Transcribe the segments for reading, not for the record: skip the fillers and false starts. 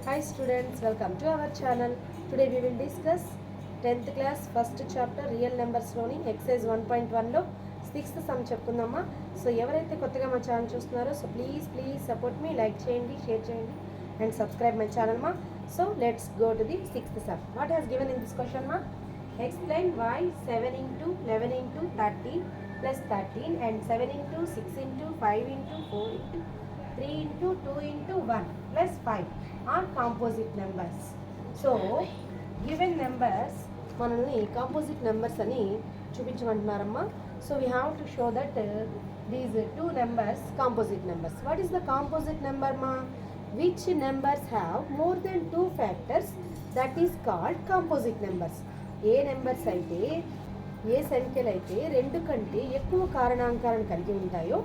Hi students, welcome to our channel. Today we will discuss 10th class first chapter real numbers లోని exercise 1.1 లో 6th sum చెప్పుకుందామా. So ఎవరైతే కొత్తగా మా channel చూస్తున్నారో so please support me, like చేయండి, share చేయండి and subscribe my channel మా. So let's go to the 6th sum. What has given in this question ma? Explain why 7 into 11 into 30 plus 13 and 7 into 6 into 5 into 4 into 3 into 2 into 1 plus 5 are composite numbers. So given numbers మనల్ని composite numbers అని చూపించమంటున్నారమ్మా. So we have to show that these two numbers composite numbers. What is the composite number ma? Which numbers have more than two factors, that is called composite numbers. A numbers అయితే ఏ సంఖ్యలు అయితే రెండు కంటే ఎక్కువ కారణాంకాలను కలిగి ఉంటాయో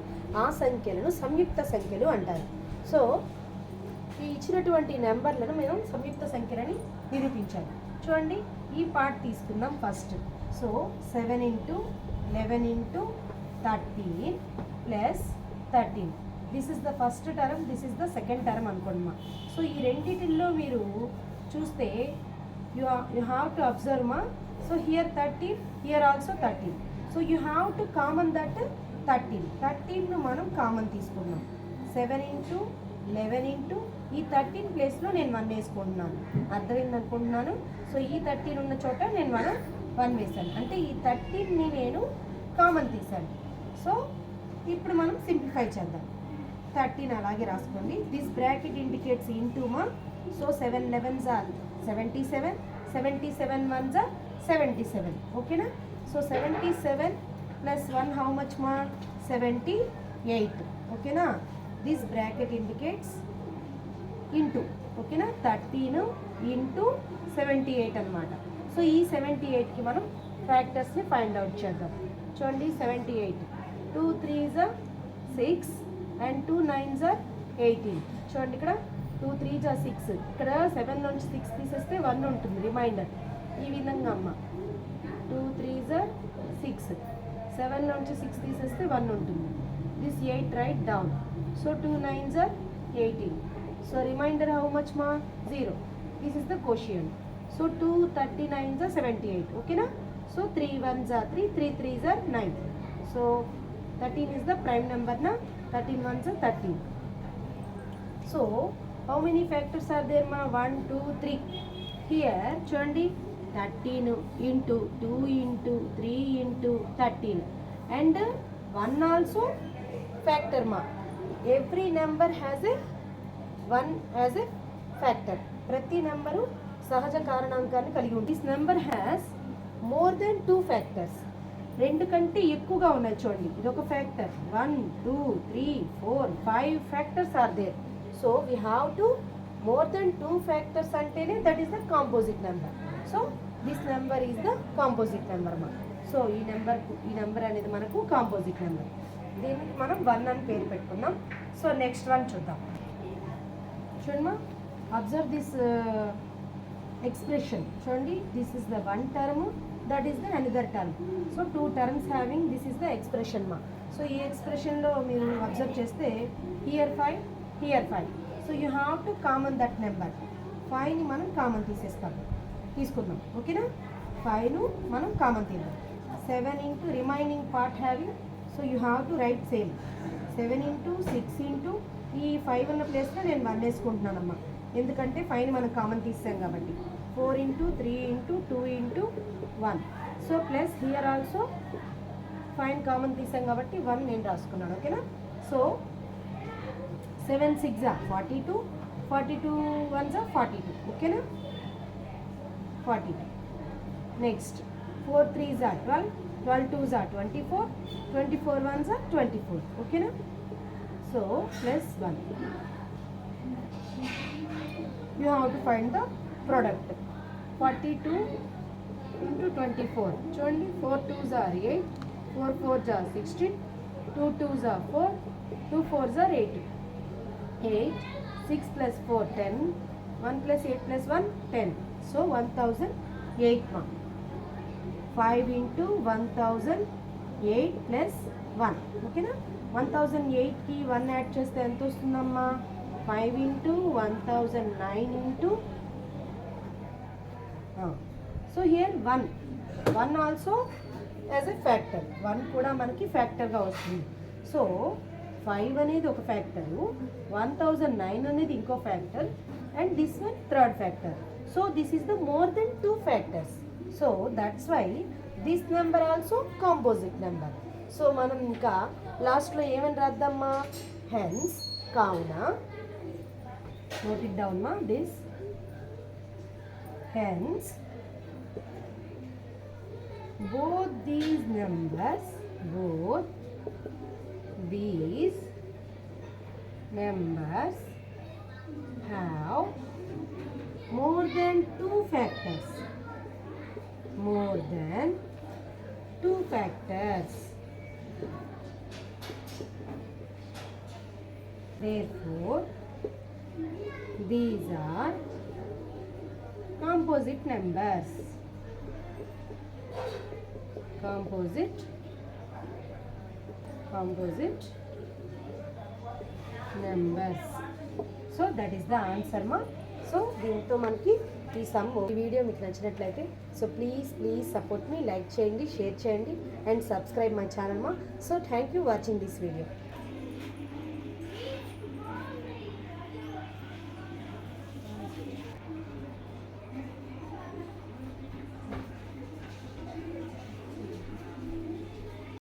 ఆ సంఖ్యలను సంయుక్త సంఖ్యలు అంటారు. సో ఈ ఇచ్చినటువంటి నెంబర్లను మనం సంయుక్త సంఖ్యలని నిరూపించాలి. చూడండి, ఈ పార్ట్ తీసుకుందాం first. So 7 into 11 into 13 plus 13. This is the first term, this is the second term అనుకోండి. సో ఈ రెండిటిల్లో మీరు చూస్తే you have to observe ma. So here 13, here also 13. So you have to common that 13 ను మనం common తీసుకున్నాం. 7 into 11 into ఈ 13 ప్లేస్లో నేను 1 వేసుకుంటున్నాను. అర్థమైంది అనుకుంటున్నాను. సో ఈ 13 ఉన్న చోట నేను 1 వేసాను, అంటే ఈ 13ని నేను కామన్ తీసాను. సో ఇప్పుడు మనం సింప్లిఫై చేద్దాం. 13 అలాగే రాసుకోండి. దిస్ బ్రాకెట్ ఇండికేట్స్ ఇంటూ మా. So 7 11s are 77, 77 ones are 77. ఓకేనా? So 77 plus 1 how much ma? 78. ఓకేనా? This bracket indicates into. ఓకేనా? 13 ఇంటూ 78 అనమాట. సో ఈ 78కి మనం ఫ్యాక్టర్స్ని ఫైండ్ అవుట్ చేద్దాం. చూడండి, 78 2 3s are 6 and 2 9s are 18. చూడండి, ఇక్కడ 2 3s are 6. ఇక్కడ 7 నుంచి 6 తీసేస్తే 1 ఉంటుంది రిమైండర్. ఈ విధంగా అమ్మ 2 3s are 6, 7 నుంచి 6 తీసేస్తే 1 ఉంటుంది. This 8 write down. So 2 9s are 18. So remainder how much మా? 0. This is the quotient. So 2 39s are 78. ఓకేనా? So 3 1s are 3, 3 3s are 9. So 13 is the prime number na. 13 1s are 13. So how many factors are there ma? 1 2 3. Here చూడండి, 13 into 2 into 3 into 13 and 1 also factor ma. Every number has a 1 as a factor. ప్రతి number సహజ కారణాంకాన్ని కలిగి ఉంటుంది. This number has more than 2 factors. రెండు కంటే ఎక్కువగా ఉన్నాయి. చూడండి, ఇది ఒక factor. 1 2 3 4 5 factors are there. So we have to more than 2 factors అంటేనే that is the composite number. So this number is the composite number మా. సో ఈ నెంబర్ అనేది మనకు కాంపోజిట్ నెంబర్. దీనికి మనం 1 అని పేరు పెట్టుకుందాం. సో నెక్స్ట్ వన్ చూద్దాం. చూడమ్మా, అబ్జర్వ్ దిస్ ఎక్స్ప్రెషన్. చూడండి, this is the 1 term, that is the another term. So 2 terms having this is the expression మా. సో ఈ ఎక్స్ప్రెషన్లో మీరు అబ్జర్వ్ చేస్తే here 5, here 5. So you have to common that number. 5ని మనం common తీసుకుందాం. ఓకేనా? 5ను మనం కామన్ తీద్దాం. 7 into remaining part having. So you have to right same. 7 into 6 into ఈ 5 ఉన్న ప్లేస్లో నేను 1 వేసుకుంటున్నానమ్మా, ఎందుకంటే 5ని మనం కామన్ తీసాం కాబట్టి. 4 into 3 into 2 into 1. So plus here also 5 common తీసాం కాబట్టి 1 నేను రాసుకున్నాను. ఓకేనా? So 7 6 are 42, 42 1s are 42. ఓకేనా? 42. Next 4 3s are 12, 12 2s are 24, 24 1s are 24. ఓకేనా? So plus 1. You have to find the product. 42 into 24. చూడండి, 4 2s are 8, 4 4s are 16, 2 2s are 4, 2 4s are 8. 8 6 plus 4 10, 1 plus 8 plus 1 10. So 1008 ma. 5 into 1008 plus 1. ఓకేనా? 1008కి 1 add చేస్తే ఎంత వస్తుందమ్మా? 5 into 1009 into so here 1 also as a factor 1 కూడా మనకి ఫ్యాక్టర్గా వస్తుంది. So 5 అనేది ఒక ఫ్యాక్టరు, 1009 అనేది ఇంకో factor, and this one third factor. So this is the more than 2 factors. So that's why this number also composite number. So మనం ఇంకా లాస్ట్లో ఏమని రాద్దామా, హెన్స్ కావున, నోట్ ఇట్ డౌన్ మా, this hence both these numbers have more than 2 factors. Therefore these are composite numbers. So that is the answer ma. So దీంతో మనకి ఈ సమ్. ఈ వీడియో మీకు నచ్చినట్లయితే so please support me, like చేయండి, share చేయండి and subscribe my channel మా. So thank you watching this video.